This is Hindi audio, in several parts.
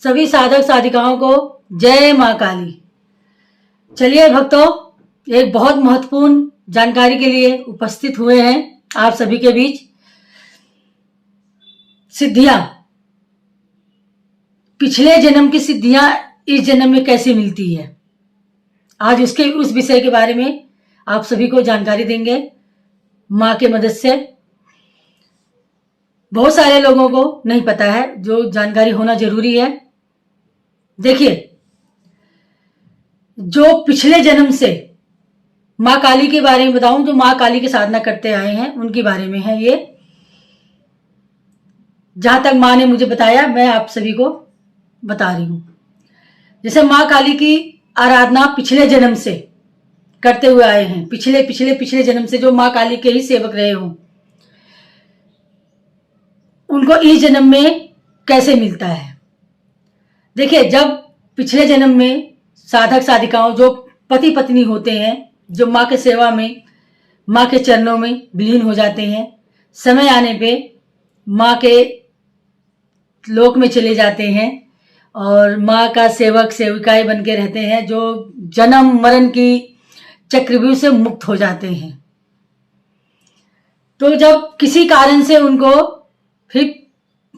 सभी साधक साधिकाओं को जय मां काली। चलिए भक्तों, एक बहुत महत्वपूर्ण जानकारी के लिए उपस्थित हुए हैं आप सभी के बीच। सिद्धियां, पिछले जन्म की सिद्धियां इस जन्म में कैसे मिलती है, आज उस विषय के बारे में आप सभी को जानकारी देंगे मां के मदद से। बहुत सारे लोगों को नहीं पता है, जो जानकारी होना जरूरी है। देखिए, जो पिछले जन्म से मां काली के बारे में बताऊं, जो मां काली की साधना करते आए हैं उनके बारे में है ये। जहां तक मां ने मुझे बताया मैं आप सभी को बता रही हूं। जैसे मां काली की आराधना पिछले जन्म से करते हुए आए हैं, पिछले जन्म से जो मां काली के ही सेवक रहे हों, उनको इस जन्म में कैसे मिलता है। देखिए, जब पिछले जन्म में साधक साधिकाओं जो पति पत्नी होते हैं, जो मां के सेवा में, मां के चरणों में विलीन हो जाते हैं, समय आने पे मां के लोक में चले जाते हैं और मां का सेवक सेविकाएं बन के रहते हैं, जो जन्म मरण की चक्रव्यूह से मुक्त हो जाते हैं। तो जब किसी कारण से उनको फिर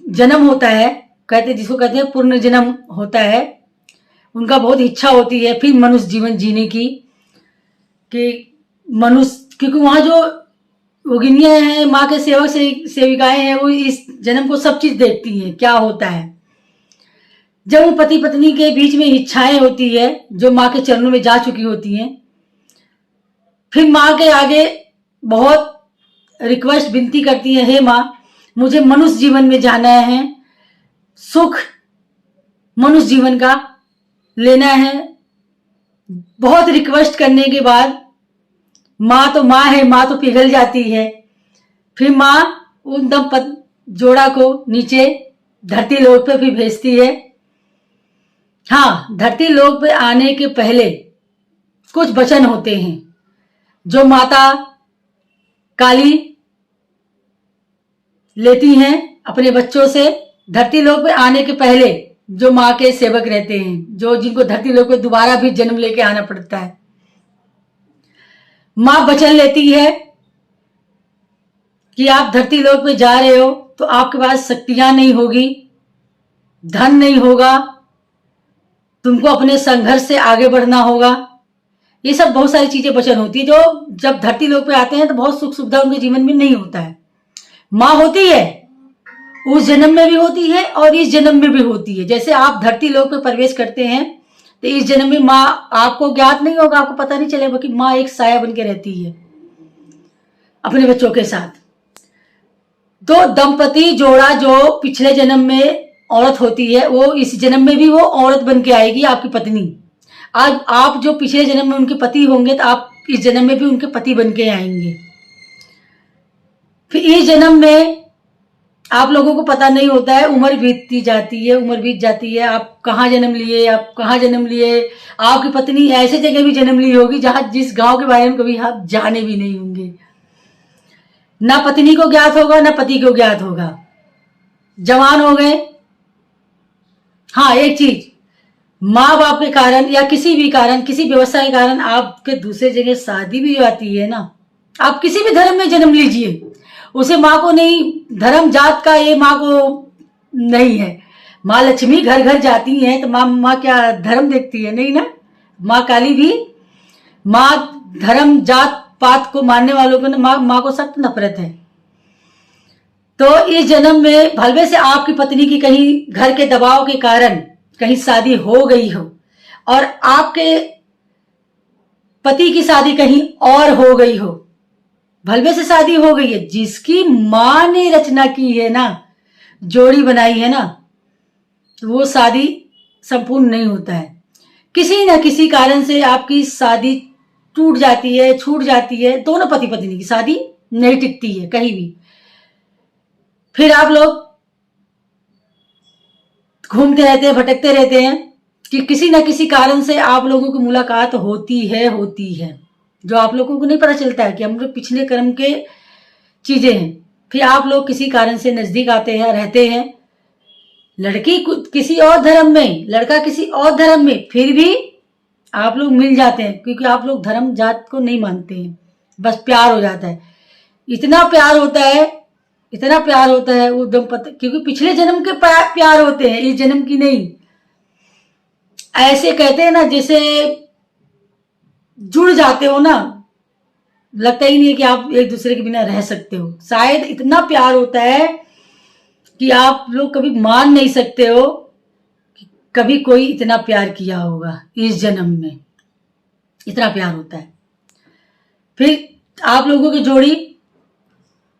जन्म होता है, जिसको कहते हैं पूर्ण जन्म होता है, उनका बहुत इच्छा होती है फिर मनुष्य जीवन जीने की, कि मनुष्य, क्योंकि वहां जो योगिनियां हैं, मां के सेवक सेविकाएं हैं, वो इस जन्म को सब चीज देखती हैं क्या होता है। जब उन पति पत्नी के बीच में इच्छाएं होती है जो मां के चरणों में जा चुकी होती हैं, फिर मां के आगे बहुत रिक्वेस्ट विनती करती है, हे मां, मुझे मनुष्य जीवन में जाना है, सुख मनुष्य जीवन का लेना है। बहुत रिक्वेस्ट करने के बाद मां तो मां है, मां तो पिघल जाती है। फिर मां उन दंपत जोड़ा को नीचे धरती लोक पे भी भेजती है। हाँ, धरती लोक पे आने के पहले कुछ वचन होते हैं जो माता काली लेती हैं अपने बच्चों से। धरती लोक पे आने के पहले जो मां के सेवक रहते हैं, जिनको धरती लोक पे दोबारा भी जन्म लेके आना पड़ता है, मां वचन लेती है कि आप धरती लोक पे जा रहे हो तो आपके पास शक्तियां नहीं होगी, धन नहीं होगा, तुमको अपने संघर्ष से आगे बढ़ना होगा। ये सब बहुत सारी चीजें वचन होती है, जो जब धरती लोक पे आते हैं तो बहुत सुख सुविधा उनके जीवन में नहीं होता है। मां होती है, उस जन्म में भी होती है और इस जन्म में भी होती है। जैसे आप धरती लोक पे प्रवेश करते हैं तो इस जन्म में मां आपको ज्ञात नहीं होगा, आपको पता नहीं चलेगा कि मां एक साया बन के रहती है अपने बच्चों के साथ। तो दंपति जोड़ा जो पिछले जन्म में औरत होती है, वो इस जन्म में भी वो औरत बन के आएगी, आपकी पत्नी। आज आप जो पिछले जन्म में उनके पति होंगे तो आप इस जन्म में भी उनके पति बन के आएंगे। फिर इस जन्म में आप लोगों को पता नहीं होता है, उम्र बीत जाती है, आप कहाँ जन्म लिए, आपकी पत्नी ऐसे जगह भी जन्म ली होगी जिस गांव के बारे में कभी आप जाने भी नहीं होंगे। ना पत्नी को ज्ञात होगा ना पति को ज्ञात होगा, जवान हो गए। हाँ, एक चीज, माँ बाप के कारण या किसी भी कारण, किसी व्यवस्था के कारण आपके दूसरे जगह शादी भी आती है ना, आप किसी भी धर्म में जन्म लीजिए, उसे माँ को नहीं, धर्म जात का ये माँ को नहीं है। माँ लक्ष्मी घर घर जाती हैं तो माँ क्या धर्म देखती है? नहीं ना। माँ काली भी, माँ धर्म जात पात को मानने वालों को माँ को सख्त नफरत है। तो इस जन्म में भलवे से आपकी पत्नी की कहीं घर के दबाव के कारण कहीं शादी हो गई हो और आपके पति की शादी कहीं और हो गई हो, भलवे से शादी हो गई है, जिसकी मां ने रचना की है ना, जोड़ी बनाई है ना, तो वो शादी संपूर्ण नहीं होता है। किसी न किसी कारण से आपकी शादी टूट जाती है, छूट जाती है, दोनों पति पत्नी की शादी नहीं टिकती है कहीं भी। फिर आप लोग घूमते रहते हैं, भटकते रहते हैं कि किसी न किसी कारण से आप लोगों की मुलाकात होती है, जो आप लोगों को नहीं पता चलता है कि हम लोग पिछले कर्म के चीजें हैं। फिर आप लोग किसी कारण से नजदीक आते हैं, रहते हैं, लड़की किसी और धर्म में, लड़का किसी और धर्म में, फिर भी आप लोग मिल जाते हैं, क्योंकि आप लोग धर्म जात को नहीं मानते हैं, बस प्यार हो जाता है। इतना प्यार होता है, इतना प्यार होता है वो दंपति, क्योंकि पिछले जन्म के प्यार होते हैं, इस जन्म की नहीं। ऐसे कहते हैं ना, जैसे जुड़ जाते हो ना, लगता ही नहीं है कि आप एक दूसरे के बिना रह सकते हो। शायद इतना प्यार होता है कि आप लोग कभी मान नहीं सकते हो कि कभी कोई इतना प्यार किया होगा इस जन्म में। इतना प्यार होता है। फिर आप लोगों की जोड़ी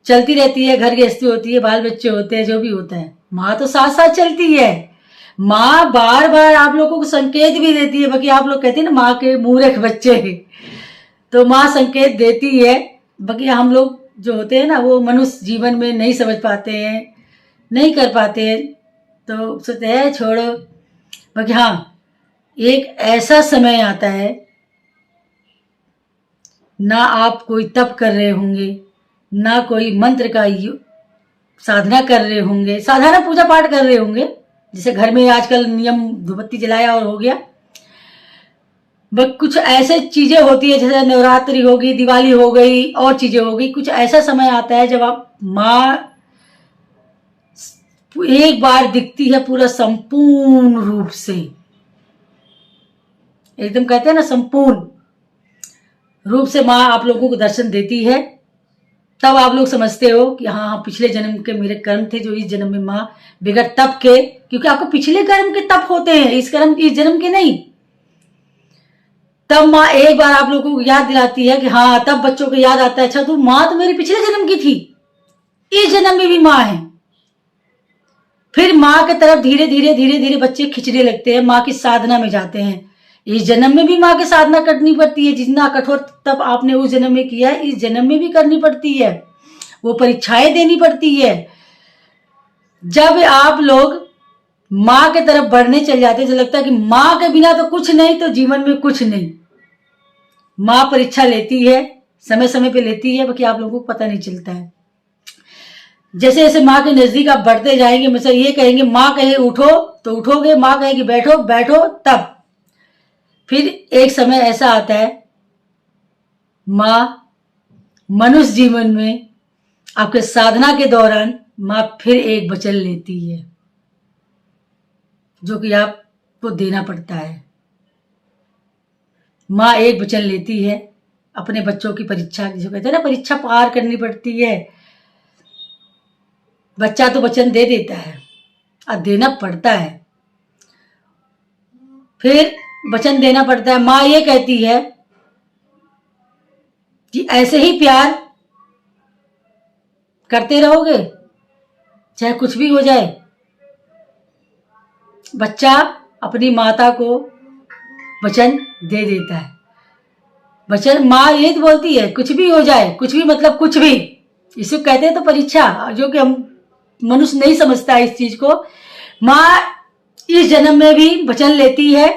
चलती रहती है, घर गृहस्थी होती है, बाल बच्चे होते हैं, जो भी होता है। माँ तो साथ साथ चलती है। माँ बार बार आप लोगों को संकेत भी देती है। बाकी आप लोग कहते हैं ना माँ के मूर्ख बच्चे, तो माँ संकेत देती है। बाकी हम लोग जो होते हैं ना, वो मनुष्य जीवन में नहीं समझ पाते हैं, नहीं कर पाते हैं, तो सोचते हैं छोड़ो। बाकी हाँ, एक ऐसा समय आता है, ना आप कोई तप कर रहे होंगे, ना कोई मंत्र का साधना कर रहे होंगे, साधारण पूजा पाठ कर रहे होंगे, जैसे घर में आजकल नियम धूपबत्ती जलाया और हो गया। बट कुछ ऐसे चीजें होती है, जैसे नवरात्रि होगी, दिवाली हो गई, और चीजें हो गई। कुछ ऐसा समय आता है जब आप माँ एक बार दिखती है पूरा संपूर्ण रूप से, एकदम कहते हैं ना संपूर्ण रूप से माँ आप लोगों को दर्शन देती है। तब आप लोग समझते हो कि हाँ हाँ, पिछले जन्म के मेरे कर्म थे जो इस जन्म में माँ बिगड़ तप के, क्योंकि आपको पिछले कर्म के तप होते हैं, इस जन्म के नहीं। तब माँ एक बार आप लोगों को याद दिलाती है कि हाँ, तब बच्चों को याद आता है, अच्छा तो माँ तो मेरे पिछले जन्म की थी, इस जन्म में भी माँ है। फिर माँ की तरफ धीरे धीरे धीरे धीरे बच्चे खिंचने लगते हैं, माँ की साधना में जाते हैं। इस जन्म में भी माँ की साधना करनी पड़ती है। जितना कठोर तब आपने उस जन्म में किया है, इस जन्म में भी करनी पड़ती है। वो परीक्षाएं देनी पड़ती है। जब आप लोग माँ के तरफ बढ़ने चल जाते हैं, तो लगता है कि माँ के बिना तो कुछ नहीं, तो जीवन में कुछ नहीं। माँ परीक्षा लेती है, समय समय पे लेती है, बाकी आप लोगों को पता नहीं चलता है। जैसे जैसे माँ के नजदीक आप बढ़ते जाएंगे, मतलब ये कहेंगे माँ कहे उठो तो उठोगे, माँ कहेगी बैठो बैठो, तब फिर एक समय ऐसा आता है, माँ मनुष्य जीवन में आपके साधना के दौरान माँ फिर एक वचन लेती है, जो कि आपको देना पड़ता है। माँ एक वचन लेती है अपने बच्चों की परीक्षा, जो कहते हैं ना परीक्षा पार करनी पड़ती है। बच्चा तो वचन दे देता है और देना पड़ता है, फिर वचन देना पड़ता है। माँ ये कहती है कि ऐसे ही प्यार करते रहोगे चाहे कुछ भी हो जाए। बच्चा अपनी माता को वचन दे देता है। वचन माँ ये तो बोलती है कुछ भी हो जाए, कुछ भी मतलब कुछ भी, इसे कहते हैं तो परीक्षा, जो कि हम मनुष्य नहीं समझता है इस चीज को। माँ इस जन्म में भी वचन लेती है।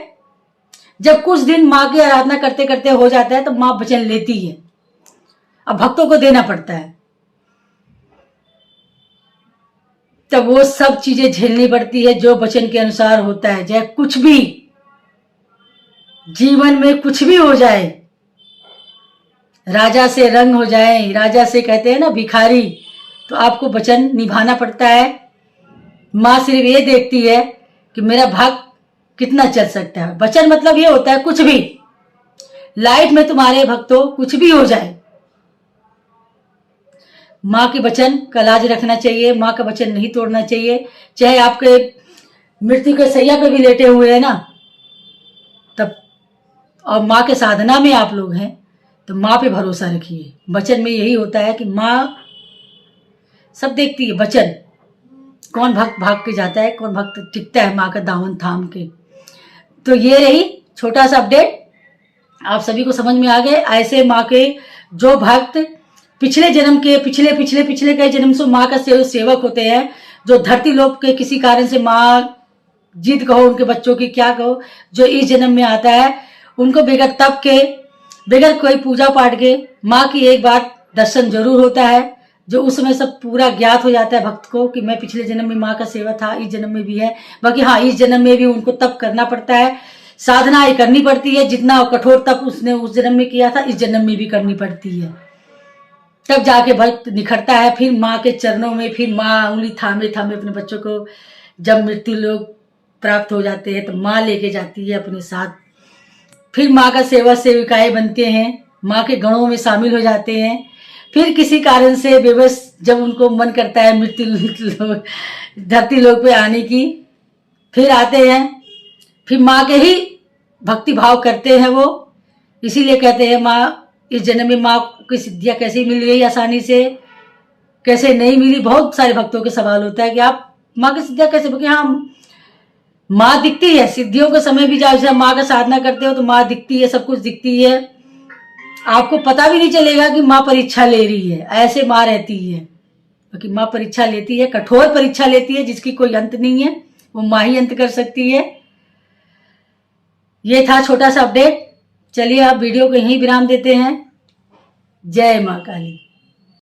जब कुछ दिन माँ की आराधना करते करते हो जाता है, तो माँ वचन लेती है, अब भक्तों को देना पड़ता है। तब वो सब चीजें झेलनी पड़ती है जो वचन के अनुसार होता है। चाहे कुछ भी जीवन में कुछ भी हो जाए, राजा से रंग हो जाए, राजा से कहते हैं ना भिखारी, तो आपको वचन निभाना पड़ता है। माँ सिर्फ ये देखती है कि मेरा भक्त कितना चल सकता है। वचन मतलब ये होता है कुछ भी लाइफ में तुम्हारे भक्तों कुछ भी हो जाए, माँ के वचन का लाज रखना चाहिए, माँ का वचन नहीं तोड़ना चाहिए। चाहे आपके मृत्यु के सैया पे भी लेटे हुए हैं ना, तब और माँ के साधना में आप लोग हैं, तो माँ पे भरोसा रखिए। वचन में यही होता है कि माँ सब देखती है। वचन कौन भक्त भाग के जाता है, कौन भक्त टिकता है माँ का दामन थाम के। तो ये रही छोटा सा अपडेट, आप सभी को समझ में आ गए। ऐसे माँ के जो भक्त पिछले जन्म के पिछले पिछले पिछले कई जन्म से माँ का सेवक होते हैं, जो धरती लोक के किसी कारण से माँ जिद कहो उनके बच्चों की क्या कहो, जो इस जन्म में आता है, उनको बगैर तप के बगैर कोई पूजा पाठ के माँ की एक बार दर्शन जरूर होता है। जो उस समय सब पूरा ज्ञात हो जाता है भक्त को कि मैं पिछले जन्म में माँ का सेवा था, इस जन्म में भी है। बाकी हाँ, इस जन्म में भी उनको तप करना पड़ता है, साधना ये करनी पड़ती है, जितना कठोर तप उसने उस जन्म में किया था इस जन्म में भी करनी पड़ती है, तब जाके भक्त निखरता है। फिर माँ के चरणों में, फिर माँ उंगली थामे थामे अपने बच्चों को जब मृत्यु लोग प्राप्त हो जाते हैं तो माँ लेके जाती है अपने साथ। फिर माँ का सेवा सेविकाएं बनते हैं, माँ के गणों में शामिल हो जाते हैं। फिर किसी कारण से बेबस जब उनको मन करता है मृत्यु धरती लोक पे आने की, फिर आते हैं, फिर माँ के ही भक्ति भाव करते हैं वो। इसीलिए कहते हैं माँ, इस जन्म में माँ की सिद्धियाँ कैसे मिल गई आसानी से, कैसे नहीं मिली। बहुत सारे भक्तों के सवाल होता है कि आप माँ की सिद्धियाँ कैसे, क्योंकि हाँ माँ दिखती है, सिद्धियों के समय भी जब माँ का साधना करते हो तो माँ दिखती है, सब कुछ दिखती है, आपको पता भी नहीं चलेगा कि माँ परीक्षा ले रही है, ऐसे माँ रहती है। क्योंकि माँ परीक्षा लेती है, कठोर परीक्षा लेती है जिसकी कोई अंत नहीं है, वो माँ ही अंत कर सकती है। ये था छोटा सा अपडेट। चलिए अब वीडियो को यहीं विराम देते हैं। जय माँ काली।